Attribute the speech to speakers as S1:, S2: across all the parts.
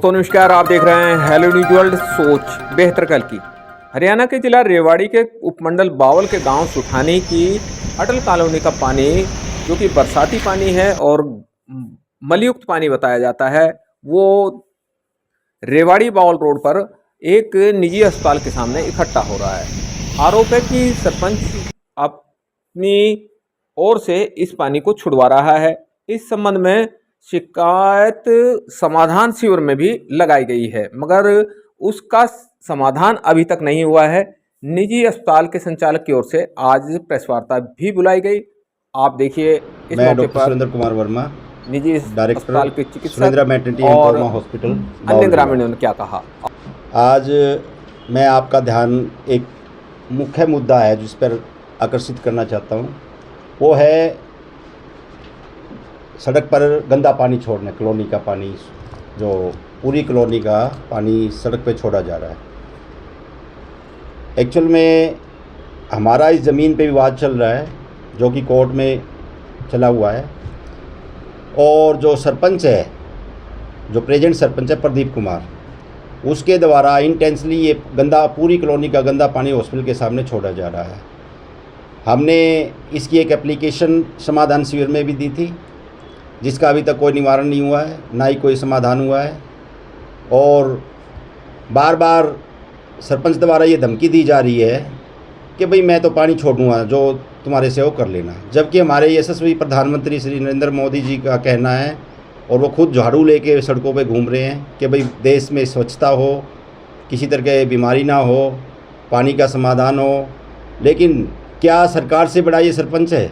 S1: दोस्तों नमस्कार, आप देख रहे हैं हेलो न्यूज वर्ल्ड। सोच बेहतर कल की। हरियाणा के जिला रेवाड़ी के उपमंडल बावल के गांव सुठानी की अटल कॉलोनी का पानी, जो कि बरसाती पानी है और मलयुक्त पानी बताया जाता है, वो रेवाड़ी बावल रोड पर एक निजी अस्पताल के सामने इकट्ठा हो रहा है। आरोप है कि सरपंच अपनी ओर से इस पानी को छुड़वा रहा है। इस संबंध में शिकायत समाधान शिविर में भी लगाई गई है, मगर उसका समाधान अभी तक नहीं हुआ है। निजी अस्पताल के संचालक की ओर से आज प्रेस वार्ता भी बुलाई गई। आप देखिए इस मौके पर
S2: सुरेंद्र कुमार वर्मा,
S1: निजी अस्पताल के चिकित्सक
S2: और हॉस्पिटल
S1: अन्य ग्रामीणों ने क्या कहा।
S2: आज मैं आपका ध्यान एक मुख्य मुद्दा है जिस पर आकर्षित करना चाहता हूँ, वो है सड़क पर गंदा पानी छोड़ने, कॉलोनी का पानी, जो पूरी कॉलोनी का पानी सड़क पे छोड़ा जा रहा है। एक्चुअल में हमारा इस ज़मीन पे विवाद चल रहा है जो कि कोर्ट में चला हुआ है, और जो सरपंच है, जो प्रेजेंट सरपंच है प्रदीप कुमार, उसके द्वारा इंटेंसली ये पूरी कॉलोनी का गंदा पानी हॉस्पिटल के सामने छोड़ा जा रहा है। हमने इसकी एक एप्लीकेशन समाधान शिविर में भी दी थी, जिसका अभी तक कोई निवारण नहीं हुआ है, ना ही कोई समाधान हुआ है, और बार बार सरपंच द्वारा ये धमकी दी जा रही है कि भाई मैं तो पानी छोड़ूंगा, जो तुम्हारे से वो कर लेना। जबकि हमारे यशस्वी प्रधानमंत्री श्री नरेंद्र मोदी जी का कहना है, और वो खुद झाड़ू लेके सड़कों पे घूम रहे हैं कि भाई देश में स्वच्छता हो, किसी तरह की बीमारी ना हो, पानी का समाधान हो। लेकिन क्या सरकार से बड़ा ये सरपंच है?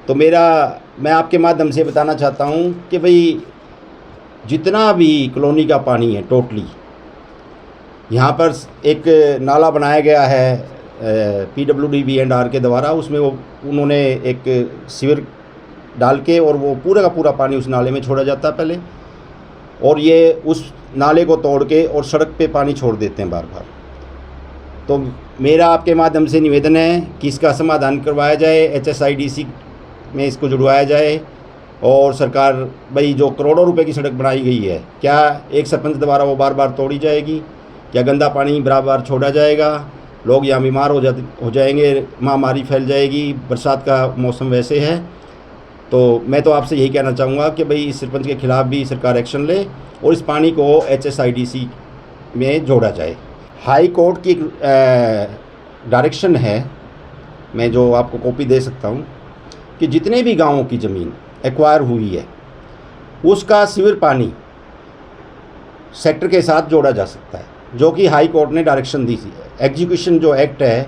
S2: तो मैं आपके माध्यम से बताना चाहता हूँ कि भाई जितना भी कॉलोनी का पानी है टोटली, यहाँ पर एक नाला बनाया गया है PWD-B&R के द्वारा, उसमें उन्होंने एक शिविर डाल के, और वो पूरा का पूरा पानी उस नाले में छोड़ा जाता है पहले, और ये उस नाले को तोड़ के और सड़क पे पानी छोड़ देते हैं बार बार। तो मेरा आपके माध्यम से निवेदन है कि इसका समाधान करवाया जाए, HSIDC में इसको जुड़वाया जाए, और सरकार भाई जो करोड़ों रुपए की सड़क बनाई गई है, क्या एक सरपंच द्वारा वो बार बार तोड़ी जाएगी? क्या गंदा पानी बार छोड़ा जाएगा? लोग यहाँ बीमार हो जाएंगे, महामारी फैल जाएगी, बरसात का मौसम वैसे है। तो मैं तो आपसे यही कहना चाहूँगा कि भाई इस सरपंच के खिलाफ़ भी सरकार एक्शन ले और इस पानी को HSIDC में जोड़ा जाए। हाई कोर्ट की डायरेक्शन है, मैं जो आपको कॉपी दे सकता हूँ, कि जितने भी गांवों की ज़मीन एक्वायर हुई है उसका सीवर पानी सेक्टर के साथ जोड़ा जा सकता है, जो कि हाई कोर्ट ने डायरेक्शन दी थी। एग्जीक्यूशन जो एक्ट है,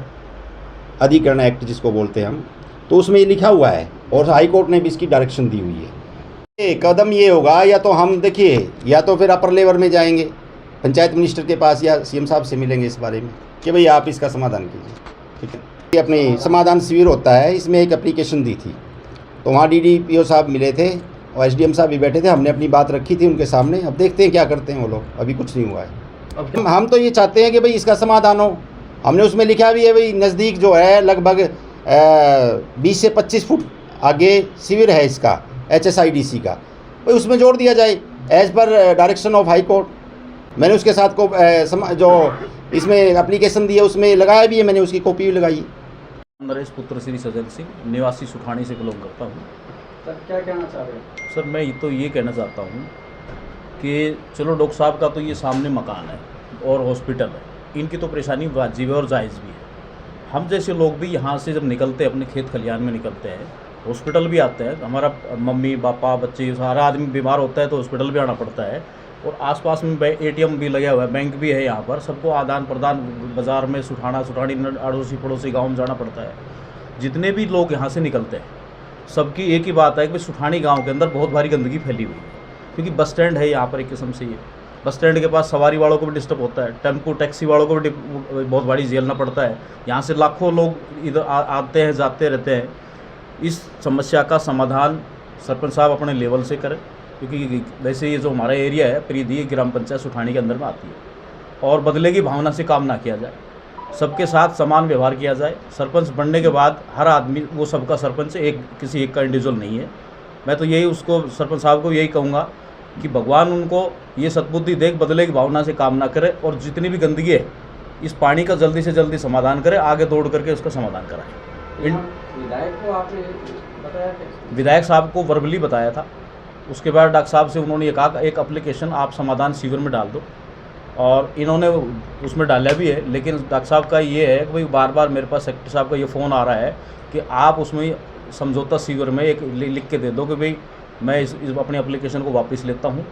S2: अधिकरण एक्ट जिसको बोलते हैं हम, तो उसमें ये लिखा हुआ है, और हाई कोर्ट ने भी इसकी डायरेक्शन दी हुई है। कदम ये होगा, या तो हम देखिए, या तो फिर अपर लेवल में जाएंगे पंचायत मिनिस्टर के पास, या CM साहब से मिलेंगे इस बारे में कि भाई आप इसका समाधान कीजिए, ठीक है। ये अपने समाधान शिविर होता है, इसमें एक एप्लीकेशन दी थी, तो वहाँ DDPO साहब मिले थे और SDM साहब भी बैठे थे, हमने अपनी बात रखी थी उनके सामने। अब देखते हैं क्या करते हैं वो लोग, अभी कुछ नहीं हुआ है। हम तो ये चाहते हैं कि भाई इसका समाधान हो। हमने उसमें लिखा भी है भाई नज़दीक जो है लगभग 20 से 25 फुट आगे शिविर है इसका HSIDC का, भाई उसमें जोड़ दिया जाए as per direction of high court. मैंने उसके साथ को जो इसमें एप्लीकेशन दी है उसमें लगाया भी है, मैंने उसकी कॉपी भी लगाई।
S3: नरेश पुत्र श्री सजल सिंह, निवासी सुठानी से बिलोंग करता हूँ।
S4: सर क्या कहना चाह रहे हैं?
S3: सर मैं तो ये कहना चाहता हूँ कि चलो डॉक्टर साहब का तो ये सामने मकान है और हॉस्पिटल है, इनकी तो परेशानी वाजिब है और जायज़ भी है। हम जैसे लोग भी यहाँ से जब निकलते हैं, अपने खेत खलिहान में निकलते हैं, हॉस्पिटल भी आते हैं, हमारा मम्मी पापा बच्चे सारा आदमी बीमार होता है तो हॉस्पिटल भी आना पड़ता है, और आसपास में ATM भी लगा हुआ है, बैंक भी है यहाँ पर, सबको आदान प्रदान बाज़ार में सुठानी अड़ोसी पड़ोसी गाँव में जाना पड़ता है। जितने भी लोग यहाँ से निकलते हैं सबकी एक ही बात है कि सुठानी गाँव के अंदर बहुत भारी गंदगी फैली हुई है, क्योंकि बस स्टैंड है यहाँ पर एक किस्म से। ये बस स्टैंड के पास सवारी वालों को भी डिस्टर्ब होता है, टेम्पो टैक्सी वालों को भी बहुत बड़ी झेलना पड़ता है। यहाँ से लाखों लोग इधर आते हैं जाते रहते हैं। इस समस्या का समाधान सरपंच साहब अपने लेवल से करें, क्योंकि वैसे ये जो हमारा एरिया है परिधि ग्राम पंचायत सुठानी के अंदर में आती है, और बदले की भावना से काम ना किया जाए, सबके साथ समान व्यवहार किया जाए। सरपंच बनने के बाद हर आदमी वो सबका सरपंच है, किसी एक का इंडिविजुअल नहीं है। मैं तो यही उसको सरपंच साहब को यही कहूँगा कि भगवान उनको ये सद्बुद्धि देख बदले की भावना से काम ना करे और जितनी भी गंदगी है इस पानी का जल्दी से जल्दी समाधान करे, आगे दौड़ करके उसका समाधान कराए।
S4: यहाँ विधायक को आपने बताया क्या?
S3: विधायक साहब को वर्बली बताया था, उसके बाद डॉक्टर साहब से उन्होंने ये कहा एक एप्लीकेशन आप समाधान सीवर में डाल दो, और इन्होंने उसमें डाला भी है। लेकिन डॉक्टर साहब का ये है कि भाई बार बार मेरे पास सेक्रेटरी साहब का ये फ़ोन आ रहा है कि आप उसमें समझौता सीवर में एक लिख के दे दो कि भाई मैं इस अपनी एप्लीकेशन को वापस लेता हूँ।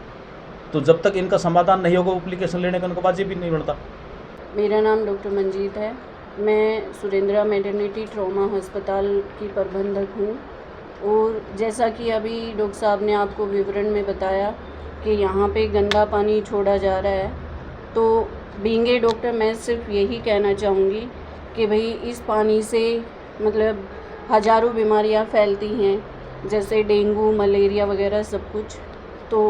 S3: तो जब तक इनका समाधान नहीं होगा एप्लीकेशन लेने का उनको वाजिब भी नहीं बनता।
S5: मेरा नाम डॉक्टर मंजीत है। मैं सुरेंद्रा मैटरनिटी ट्रॉमा अस्पताल की प्रबंधक हूँ। और जैसा कि अभी डॉक्टर साहब ने आपको विवरण में बताया कि यहाँ पे गंदा पानी छोड़ा जा रहा है, तो बीइंग ए डॉक्टर मैं सिर्फ यही कहना चाहूँगी कि भाई इस पानी से मतलब हज़ारों बीमारियाँ फैलती हैं, जैसे डेंगू, मलेरिया वगैरह सब कुछ। तो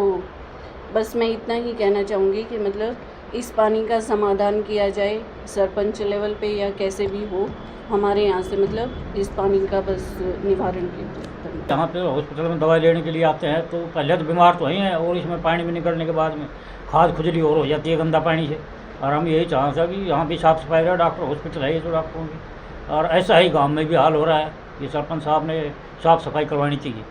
S5: बस मैं इतना ही कहना चाहूँगी कि मतलब इस पानी का समाधान किया जाए सरपंच लेवल पे या कैसे भी हो, हमारे यहाँ से मतलब इस पानी का बस निवारण किया।
S6: यहाँ पे हॉस्पिटल में दवाई लेने के लिए आते हैं तो पहले तो बीमार तो ही हैं, और इसमें पानी में निकलने के बाद में खाद खुजली और हो जाती है गंदा पानी से। और हम यही चाहते हैं कि यहाँ भी साफ़ सफाई रहे, डॉक्टर हॉस्पिटल है ये तो डॉक्टरों की, और ऐसा ही गाँव में भी हाल हो रहा है। ये सरपंच साहब ने साफ़ सफाई करवानी चाहिए।